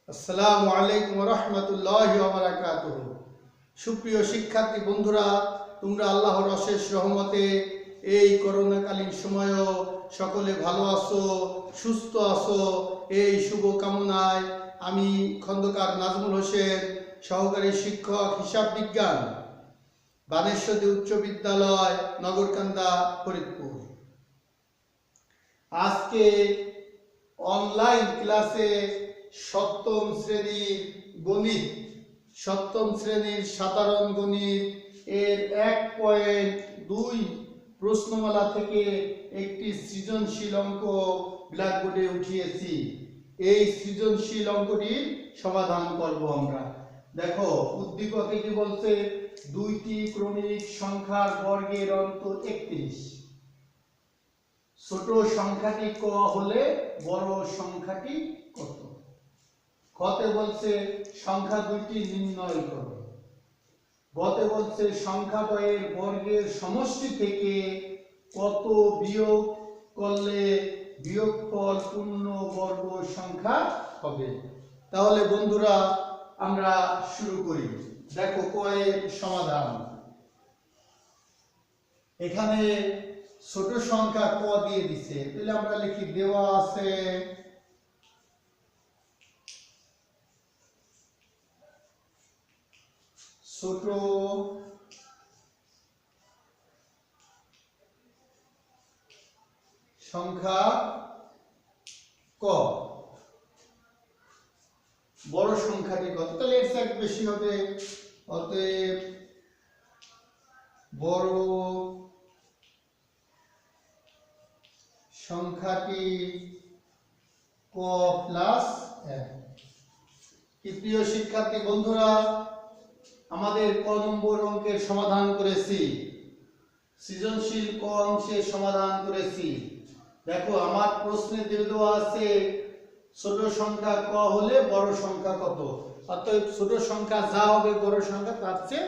আসসালামু আলাইকুম রহমতুল্লাহি ওয়া বারাকাতুহু। সুপ্রিয় শিক্ষার্থী বন্ধুরা, তোমরা আল্লাহর অশেষ রহমতে এই করোনাকালীন সময়ও সকলে ভালো আছো, সুস্থ আছো, এই শুভ কামনায় আমি খন্দকার নাজমুল হোসেন, সহকারী শিক্ষক হিসাব বিজ্ঞান, বানেশ্বরী উচ্চ বিদ্যালয়, নগরকান্দা, ফরিদপুর। আজকে অনলাইন ক্লাসে সপ্তম শ্রেণীর গণিত, সপ্তম শ্রেণীর সাধারণ গণিত এর 1.2 প্রশ্নমালা থেকে একটি সৃজনশীল অঙ্ক ব্ল্যাকবোর্ডে উঠিয়েছি। এই সৃজনশীল অঙ্কটির সমাধান করব আমরা। দেখো, উদ্দীপকে কি বলছে? দুইটি ক্রমিক সংখ্যার বর্গের অন্তর 31। ছোট সংখ্যাটি ক হলে বড় সংখ্যাটি কত? কতে বলছে সংখ্যা দুইটি নির্ণয় করো। গতে বলছে সংখ্যা দ্বয়ের বর্গের সমষ্টি থেকে কত বিয়োগ করলে বিয়োগফল পূর্ণ বর্গ সংখ্যা হবে। তাহলে বন্ধুরা আমরা শুরু করি। দেখো কয়ের সমাধান। এখানে ছোট সংখ্যা ক দিয়ে দিছে, তাহলে আমরা লিখি দেওয়া আছে ছোট সংখ্যা ক, বড় সংখ্যাটি কত? তাহলে এর চেয়ে বেশি হবে, অতএব বড় সংখ্যাটি ক প্লাস 1। কি প্রিয় শিক্ষার্থী বন্ধুরা, আমাদের ক নম্বর অঙ্কের সমাধান করেছি, সৃজনশীল ক অংশের সমাধান করেছি। দেখো, আমার প্রশ্নে দেওয়া আছে ছোট সংখ্যা ক হলে বড় সংখ্যা কত। অতএব ছোট সংখ্যা যা হবে বড় সংখ্যা তার চেয়ে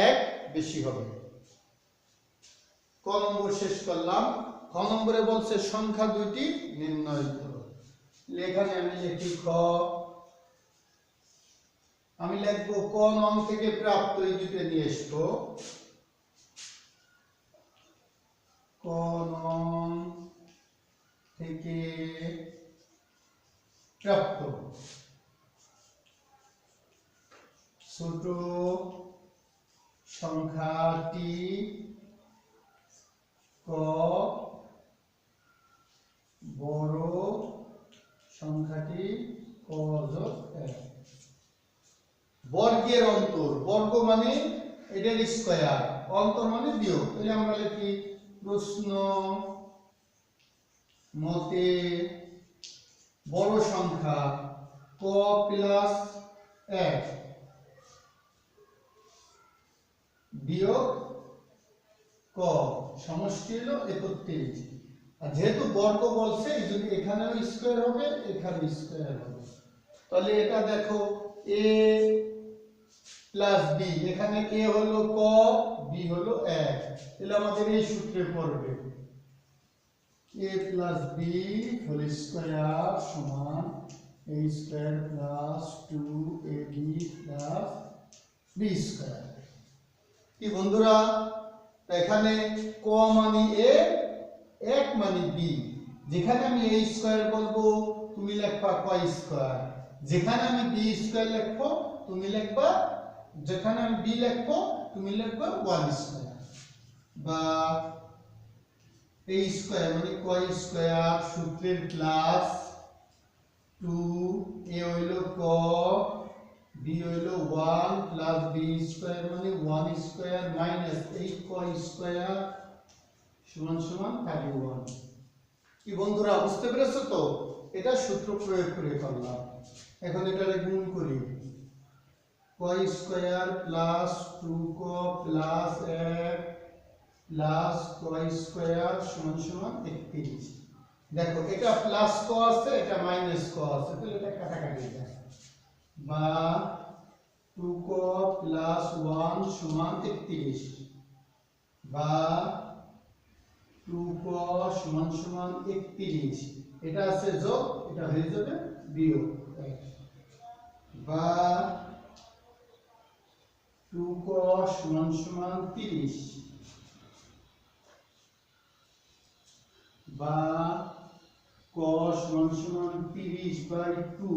1 বেশি হবে। ক নম্বর শেষ করলাম। খ নম্বরে বলছে সংখ্যা দুইটি নির্ণয় করো। এখানে আমি লিখি খ, আমি লিখবো ক নং থেকে প্রাপ্ত, এই দুটো নিয়ে আসবো। ক নং থেকে প্রাপ্ত ছোট সংখ্যাটি ক, বড় সংখ্যাটি ক যোগ 1। বর্গের অন্তর, বর্গ মানে এটার স্কয়ার, অন্তর মানে বিয়োগ। তাহলে আমরা লিখি প্রশ্ন মতে বড় সংখ্যা ক প্লাস 1 বিয়োগ ক সমষ্টি হলো 31। আর যেহেতু বর্গ বলছে এই জন্য এখানেও স্কয়ার হবে, এখানেও স্কয়ার হবে। তাহলে এটা দেখো a প্লাস বি, এখানে a হলো ক, b হলো 1, তাহলে আমাদের এই সূত্রে পড়বে a plus b whole square সমান a square plus 2ab plus b square. কি বন্ধুরা, এখানে ক মানে a, 1 মানে b। যেখানে আমি a স্কয়ার বলবো তুমি লিখবা ক স্কয়ার, যেখানে আমি b স্কয়ার লিখবো তুমি লিখবা, যেখানে আমি b লিখবো তুমি লিখবা 1 স্কয়ার, বা a স্কয়ার মানে ক স্কয়ার সূত্রের প্লাস 2, a হইলো ক, b হইলো 1 প্লাস b স্কয়ার মানে 1 স্কয়ার মাইনাস 8 ক স্কয়ার সমান সমান 31। কি বন্ধুরা বুঝতে পেরেছো তো? এটা সূত্র প্রয়োগ করে করলাম। এখন এটারে গুণ করি, ক স্কয়ার প্লাস 2 ক প্লাস 1 প্লাস ক স্কয়ার সমান সমান 31। দেখো, এটা প্লাস ক আছে, এটা মাইনাস ক আছে, তাহলে এটা কাটাকাটি যায়, বা 2 ক প্লাস 1 সমান 31, বা 2 ক সমান সমান 31। এটা আছে যোগ, এটা হয়ে যাবে বিয়োগ। বা 2 cos সমান 30 বা cos সমান 30/2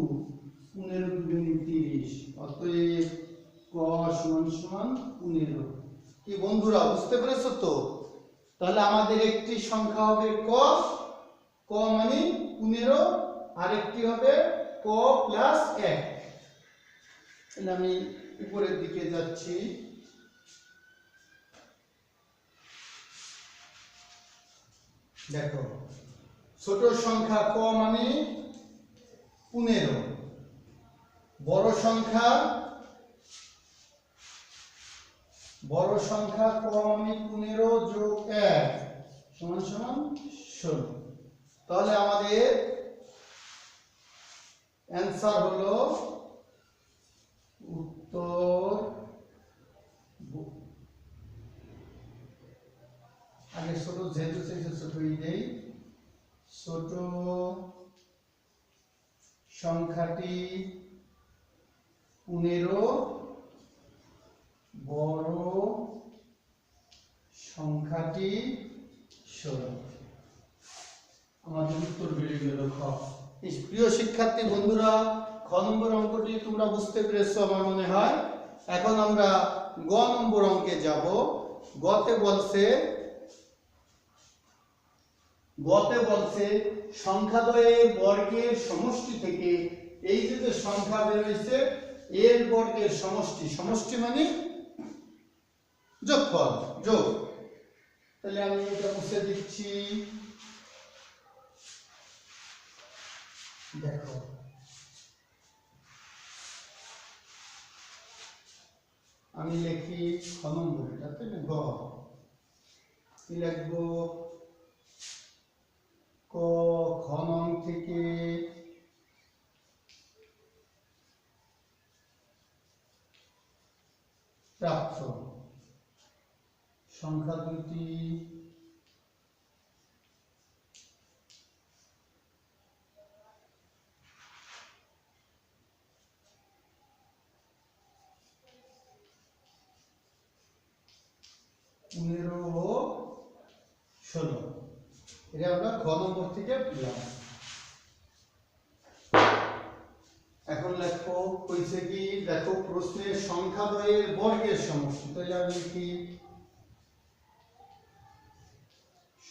15 দুগুণে 30 অতএব cos সমান 15। কি বন্ধুরা বুঝতে পেরেছো তো? তাহলে আমাদের একটি সংখ্যা হবে cos, ক মানে 15, আর একটি হবে ক প্লাস 1। তাহলে আমি উপরের দিকে যাচ্ছি। দেখো ছোট সংখ্যা ক মানে 15, বড় সংখ্যা ক মানে 15 যোগ 1 সমান 16। তাহলে আমাদের অ্যান্সার হলো উত্তর, আগে ছোট যেহেতু চাইছে ছোটই দেই, ছোট সংখ্যাটি 15, বড় সংখ্যাটি 16। আমাদের উত্তর বেরিয়ে গেল খ। প্রিয় শিক্ষার্থী বন্ধুরা, খ নম্বর অঙ্কটি তোমরা বুঝতে পেরেছো আমার মনে হয়। এখন আমরা গ নম্বর অঙ্কে যাব। গতে বলছে সংখ্যাদ্বয়ের বর্গের সমষ্টি থেকে এই যে সংখ্যা বের হয়েছে এর বর্গের সমষ্টি মানে যোগফল, যোগ। তাহলে আমি এটা মুছে দিচ্ছি। দেখো আমি লিখি খ নম্বর, এটাতে গ কি লিখবো, ক খ নং থেকে প্রাপ্ত সংখ্যা দুটি পনেরো ও 16। এটা আমরা খ নম্বর থেকে পেলাম। এখন লেখো কইছে কি, দেখো প্রশ্নের সংখ্যাদ্বয়ের বর্গের সমষ্টি। তাহলে আমি লিখি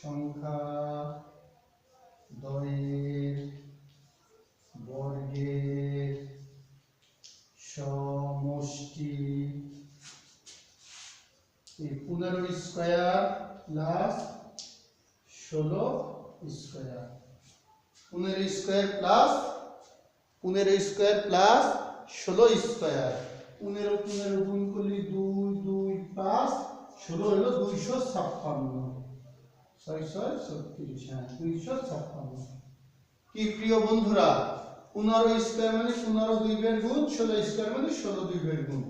সংখ্যাদ্বয়ের বর্গের সমষ্টি 15 square plus 16 square. 15 square plus 16 square. 15 গুণ করলে 2 2 5, 16 হলো 256। 6 6 36, হ্যাঁ 256। কি প্রিয় বন্ধুরা, 15 স্কয়ার মানে 15 দুইবার গুণ, 16 স্কয়ার মানে 16 দুইবার গুণ।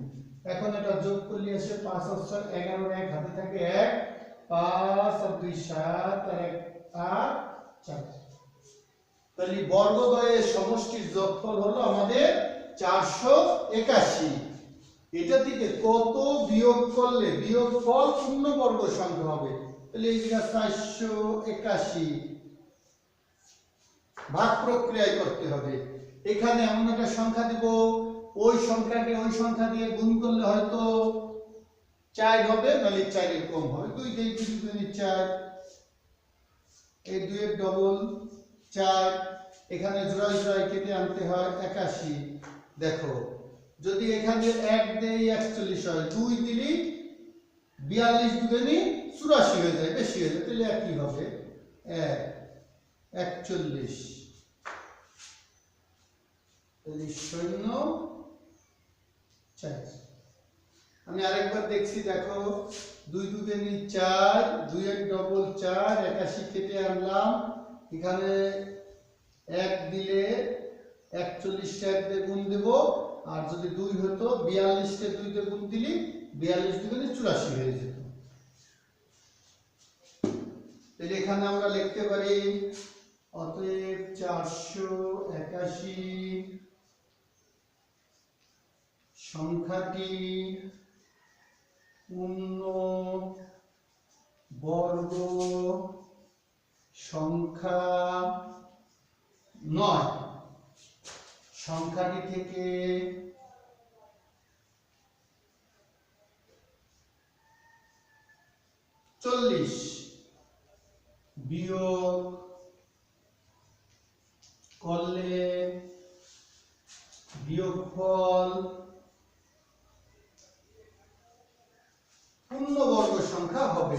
এখন এটা যোগ করলে আসে 5 আর 4 11, এক হাতে থাকে 1, 5 আর 2 7 আর 1 8 4। তাহলে বর্গদ্বয়ের সমষ্টির যোগফল হলো আমাদের 481। এটা থেকে কত বিয়োগ করলে বিয়োগফল পূর্ণবর্গ সংখ্যা হবে? তাহলে এই জায়গা 481 ভাগ প্রক্রিয়ায় করতে হবে। এখানে এমন একটা সংখ্যা দিব, ওই সংখ্যাকে ওই সংখ্যা দিয়ে গুণ করলে হয়তো 4 হবে, নাহলে 4 এর কম হবে। 2 দিয়ে 2 গুণ 4, এই 2 এর ডবল 4, এখানে জোড়ায় জোড়ায় কেটে আনতে হয় 81। দেখো যদি এখানে 1 দেই 41 হয়, 2 দিলি 42 দুগুণে 84 হয়ে যায়, বেশি হয়ে যায়। তাহলে একই হবে 41। তাহলে 0 4। আমি আরেকবার দেখছি, দেখো 2 দুগুণে 4, 2 এর ডবল 4, 81 কেটে আনলাম। এখানে 1 দিলে 41 টা 1 দিয়ে গুণ দেব, আর যদি 2 হতো 42 কে 2 দিয়ে গুণ দিলি 42 দুগুণে 84 হয়ে যেত। তাহলে এখানে আমরা লিখতে পারি অতএব 481 সংখ্যাটি পূর্ণবর্গ সংখ্যা নয়। সংখ্যাটি থেকে 40 বিয়োগ করলে বিয়োগফল পূর্ণবর্গ সংখ্যা হবে।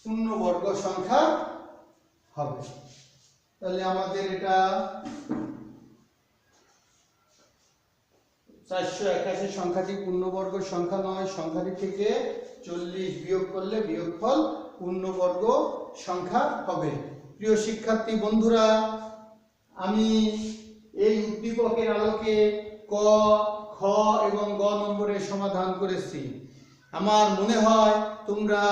পূর্ণবর্গ সংখ্যা হবে। তাহলে আমাদের এটা 481 সংখ্যাটি পূর্ণবর্গ সংখ্যা নয়। সংখ্যাটি থেকে 40 বিয়োগ করলে বিয়োগফল পূর্ণবর্গ সংখ্যা হবে। প্রিয় শিক্ষার্থী বন্ধুরা, আমি এই উদ্দীপকের আলোকে ক, খ এবং গ নম্বরের সমাধান করেছি। আমার মনে হয় তোমরা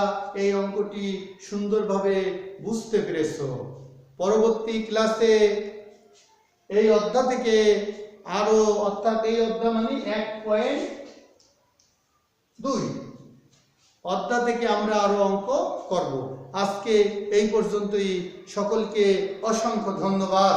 এই অঙ্কটি সুন্দরভাবে বুঝতে পেরেছো। পরবর্তী ক্লাসে এই অধ্যায় থেকে আরো, অর্থাৎ এই অধ্যায় মানে 1.2 অধ্যায় থেকে আমরা আরো অঙ্ক করব। আজকে এই পর্যন্তই। সকলকে অসংখ্য ধন্যবাদ।